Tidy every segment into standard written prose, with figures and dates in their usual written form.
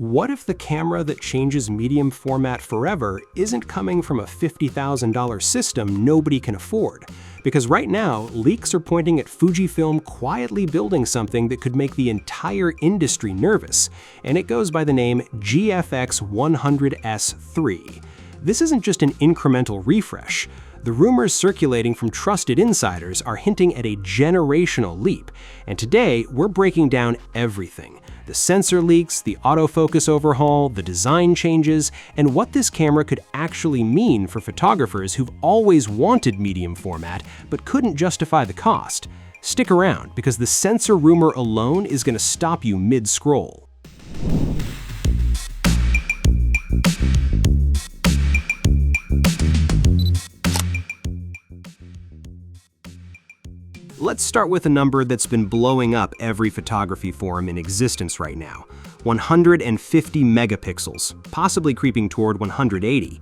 What if the camera that changes medium format forever isn't coming from a $50,000 system nobody can afford? Because right now, leaks are pointing at Fujifilm quietly building something that could make the entire industry nervous, and it goes by the name GFX100S III. This isn't just an incremental refresh. The rumors circulating from trusted insiders are hinting at a generational leap, and today we're breaking down everything. The sensor leaks, the autofocus overhaul, the design changes, and what this camera could actually mean for photographers who've always wanted medium format but couldn't justify the cost. Stick around, because the sensor rumor alone is going to stop you mid-scroll. Let's start with a number that's been blowing up every photography forum in existence right now: 150 megapixels, possibly creeping toward 180.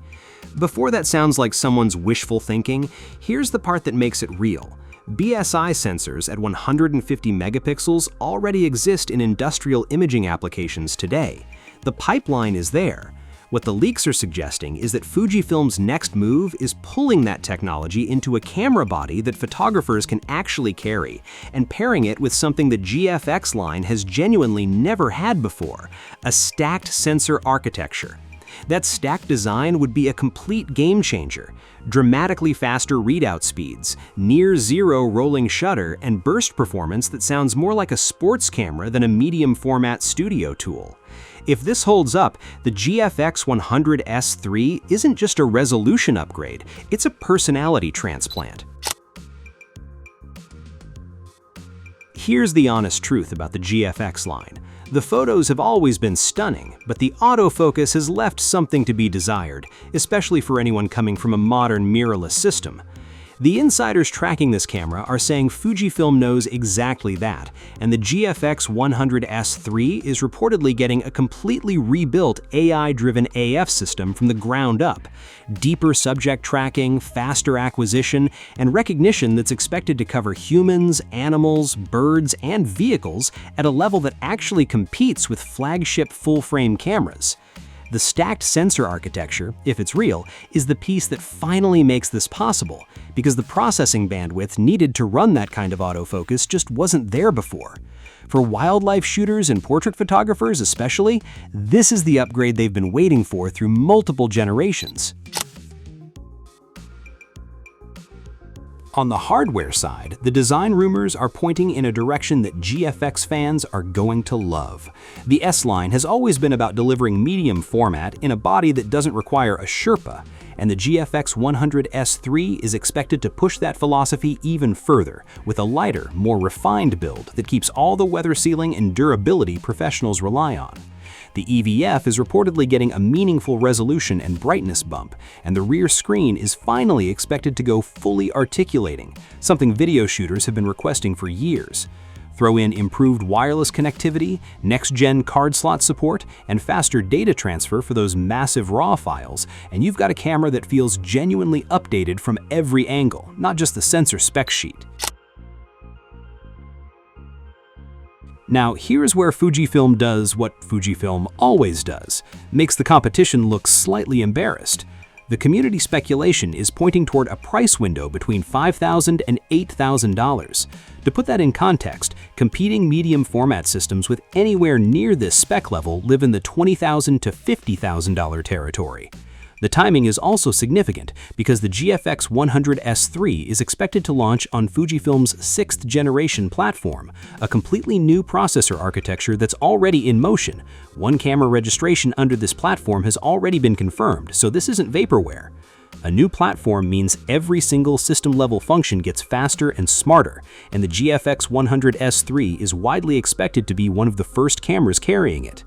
Before that sounds like someone's wishful thinking, here's the part that makes it real. BSI sensors at 150 megapixels already exist in industrial imaging applications today. The pipeline is there. What the leaks are suggesting is that Fujifilm's next move is pulling that technology into a camera body that photographers can actually carry, and pairing it with something the GFX line has genuinely never had before: a stacked sensor architecture. That stacked design would be a complete game changer. Dramatically faster readout speeds, near-zero rolling shutter, and burst performance that sounds more like a sports camera than a medium format studio tool. If this holds up, the GFX100S III isn't just a resolution upgrade, it's a personality transplant. Here's the honest truth about the GFX line. The photos have always been stunning, but the autofocus has left something to be desired, especially for anyone coming from a modern mirrorless system. The insiders tracking this camera are saying Fujifilm knows exactly that, and the GFX100S III is reportedly getting a completely rebuilt AI-driven AF system from the ground up. Deeper subject tracking, faster acquisition, and recognition that's expected to cover humans, animals, birds, and vehicles at a level that actually competes with flagship full-frame cameras. The stacked sensor architecture, if it's real, is the piece that finally makes this possible, because the processing bandwidth needed to run that kind of autofocus just wasn't there before. For wildlife shooters and portrait photographers especially, this is the upgrade they've been waiting for through multiple generations. On the hardware side, the design rumors are pointing in a direction that GFX fans are going to love. The S-line has always been about delivering medium format in a body that doesn't require a Sherpa, and the GFX100S III is expected to push that philosophy even further, with a lighter, more refined build that keeps all the weather sealing and durability professionals rely on. The EVF is reportedly getting a meaningful resolution and brightness bump, and the rear screen is finally expected to go fully articulating, something video shooters have been requesting for years. Throw in improved wireless connectivity, next-gen card slot support, and faster data transfer for those massive RAW files, and you've got a camera that feels genuinely updated from every angle, not just the sensor spec sheet. Now, here's where Fujifilm does what Fujifilm always does: makes the competition look slightly embarrassed. The community speculation is pointing toward a price window between $5,000 and $8,000. To put that in context, competing medium format systems with anywhere near this spec level live in the $20,000 to $50,000 territory. The timing is also significant because the GFX100S III is expected to launch on Fujifilm's 6th generation platform, a completely new processor architecture that's already in motion. One camera registration under this platform has already been confirmed, so this isn't vaporware. A new platform means every single system-level function gets faster and smarter, and the GFX100S III is widely expected to be one of the first cameras carrying it.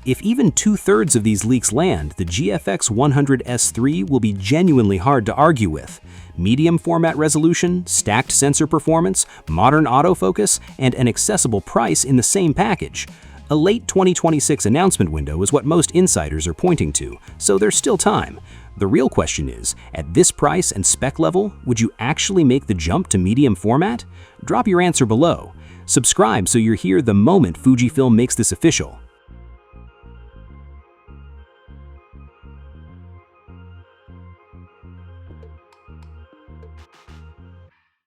If even 2/3 of these leaks land, the GFX100S III will be genuinely hard to argue with. Medium format resolution, stacked sensor performance, modern autofocus, and an accessible price in the same package. A late 2026 announcement window is what most insiders are pointing to, so there's still time. The real question is, at this price and spec level, would you actually make the jump to medium format? Drop your answer below. Subscribe so you're here the moment Fujifilm makes this official.